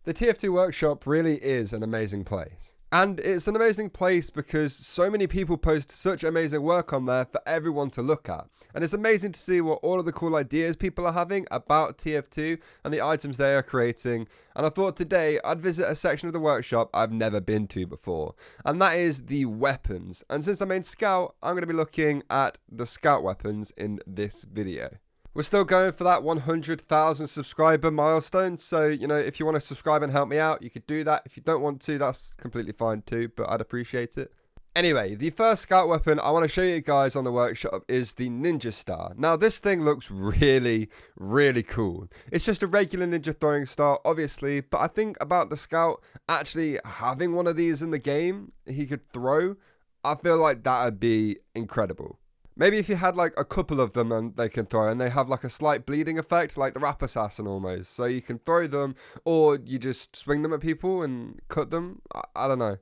The TF2 workshop really is an amazing place. And it's an amazing place because so many people post such amazing work on there for everyone to look at. And it's amazing to see what all of the cool ideas people are having about TF2 and the items they are creating. And I thought today I'd visit a section of the workshop I've never been to before. And that is the weapons. And since I'm in Scout, I'm going to be looking at the Scout weapons in this video. We're still going for that 100,000 subscriber milestone, so, if you want to subscribe and help me out, you could do that. If you don't want to, that's completely fine too, but I'd appreciate it. Anyway, the first scout weapon I want to show you guys on the workshop is the Ninja Star. Now, this thing looks really, really cool. It's just a regular ninja throwing star, obviously, but I think about the scout actually having one of these in the game he could throw. I feel like that would be incredible. Maybe if you had like a couple of them and they can throw and they have like a slight bleeding effect, like the Rap Assassin almost. So you can throw them or you just swing them at people and cut them. I don't know.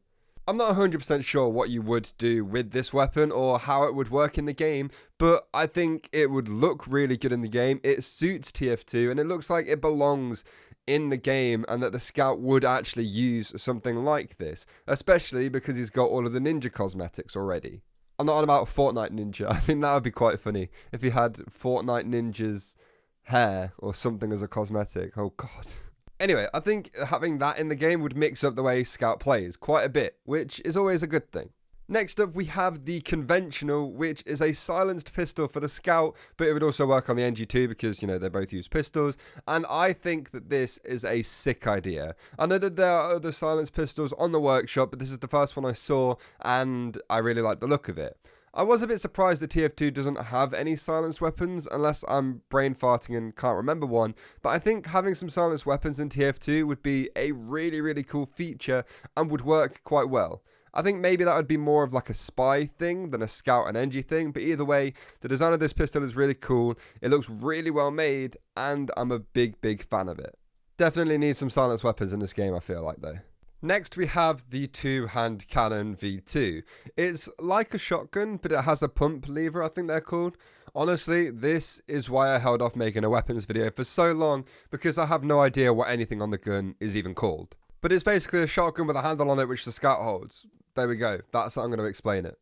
I'm not 100% sure what you would do with this weapon or how it would work in the game, but I think it would look really good in the game. It suits TF2 and it looks like it belongs in the game and that the scout would actually use something like this, especially because he's got all of the ninja cosmetics already. I'm not on about Fortnite Ninja. I think that would be quite funny if he had Fortnite Ninja's hair or something as a cosmetic. Oh, God. Anyway, I think having that in the game would mix up the way Scout plays quite a bit, which is always a good thing. Next up, we have the conventional, which is a silenced pistol for the Scout, but it would also work on the NG2 because, they both use pistols. And I think that this is a sick idea. I know that there are other silenced pistols on the workshop, but this is the first one I saw, and I really like the look of it. I was a bit surprised that TF2 doesn't have any silenced weapons, unless I'm brain farting and can't remember one, but I think having some silenced weapons in TF2 would be a really, really cool feature and would work quite well. I think maybe that would be more of like a spy thing than a scout and NG thing, but either way, the design of this pistol is really cool, it looks really well made, and I'm a big, big fan of it. Definitely need some silenced weapons in this game, I feel like, though. Next, we have the two-hand cannon V2. It's like a shotgun, but it has a pump lever, I think they're called. Honestly, this is why I held off making a weapons video for so long, because I have no idea what anything on the gun is even called. But it's basically a shotgun with a handle on it which the scout holds. There we go. That's how I'm going to explain it.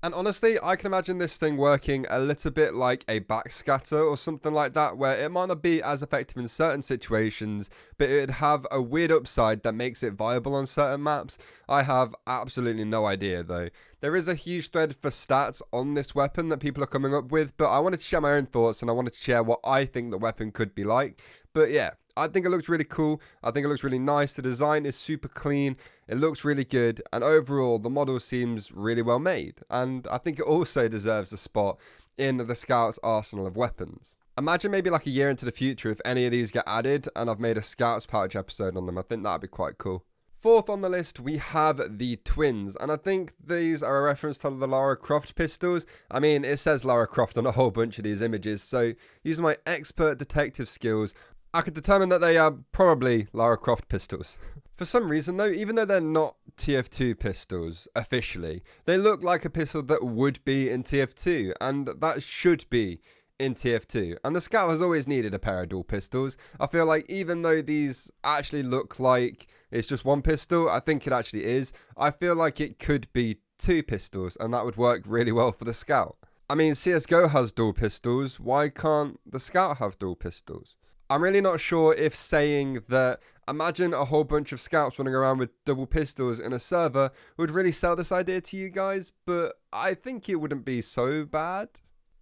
And honestly, I can imagine this thing working a little bit like a backscatter or something like that, where it might not be as effective in certain situations, but it would have a weird upside that makes it viable on certain maps. I have absolutely no idea though. There is a huge thread for stats on this weapon that people are coming up with, but I wanted to share my own thoughts and I wanted to share what I think the weapon could be like. But yeah, I think it looks really cool. I think it looks really nice. The design is super clean. It looks really good. And overall, the model seems really well made. And I think it also deserves a spot in the Scout's arsenal of weapons. Imagine maybe like a year into the future if any of these get added and I've made a Scout's pouch episode on them. I think that'd be quite cool. Fourth on the list, we have the twins, and I think these are a reference to the Lara Croft pistols. I mean, it says Lara Croft on a whole bunch of these images, so using my expert detective skills, I could determine that they are probably Lara Croft pistols. For some reason though, even though they're not TF2 pistols officially, they look like a pistol that would be in TF2, and that should be in TF2. And the Scout has always needed a pair of dual pistols. I feel like even though these actually look like it's just one pistol, I think it actually is. I feel like it could be two pistols, and that would work really well for the Scout. I mean, CSGO has dual pistols, why can't the Scout have dual pistols? I'm really not sure if saying that imagine a whole bunch of scouts running around with double pistols in a server would really sell this idea to you guys, but I think it wouldn't be so bad.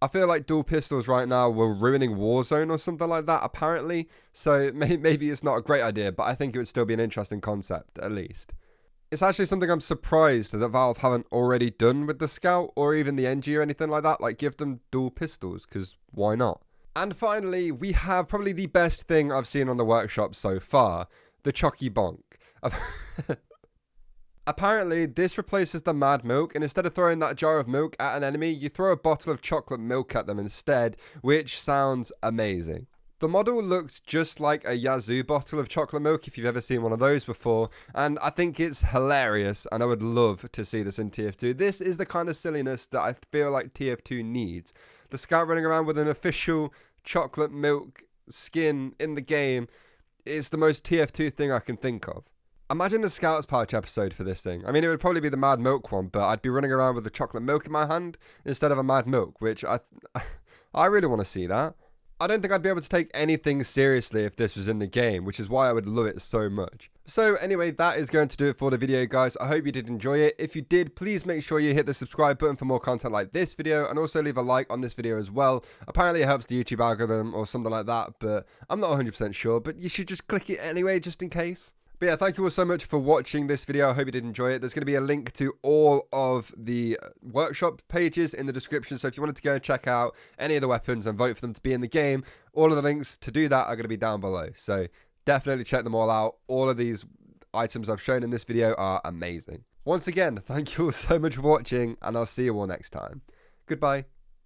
I feel like dual pistols right now were ruining Warzone or something like that, apparently, so maybe it's not a great idea, but I think it would still be an interesting concept, at least. It's actually something I'm surprised that Valve haven't already done with the Scout or even the NG or anything like that, like give them dual pistols, because why not? And finally, we have probably the best thing I've seen on the workshop so far, the chalky bonk. Apparently, this replaces the mad milk, and instead of throwing that jar of milk at an enemy, you throw a bottle of chocolate milk at them instead, which sounds amazing. The model looks just like a Yazoo bottle of chocolate milk, if you've ever seen one of those before, and I think it's hilarious, and I would love to see this in TF2. This is the kind of silliness that I feel like TF2 needs. The Scout running around with an official chocolate milk skin in the game it's the most TF2 thing I can think of. Imagine a Scouts Pouch episode for this thing. I mean, it would probably be the Mad Milk one, but I'd be running around with the chocolate milk in my hand instead of a Mad Milk, which I really want to see that. I don't think I'd be able to take anything seriously if this was in the game, which is why I would love it so much. So anyway, that is going to do it for the video, guys. I hope you did enjoy it. If you did, please make sure you hit the subscribe button for more content like this video, and also leave a like on this video as well. Apparently it helps the YouTube algorithm or something like that, but I'm not 100% sure, but you should just click it anyway, just in case. But yeah, thank you all so much for watching this video. I hope you did enjoy it. There's going to be a link to all of the workshop pages in the description. So if you wanted to go and check out any of the weapons and vote for them to be in the game, all of the links to do that are going to be down below. So definitely check them all out. All of these items I've shown in this video are amazing. Once again, thank you all so much for watching, and I'll see you all next time. Goodbye.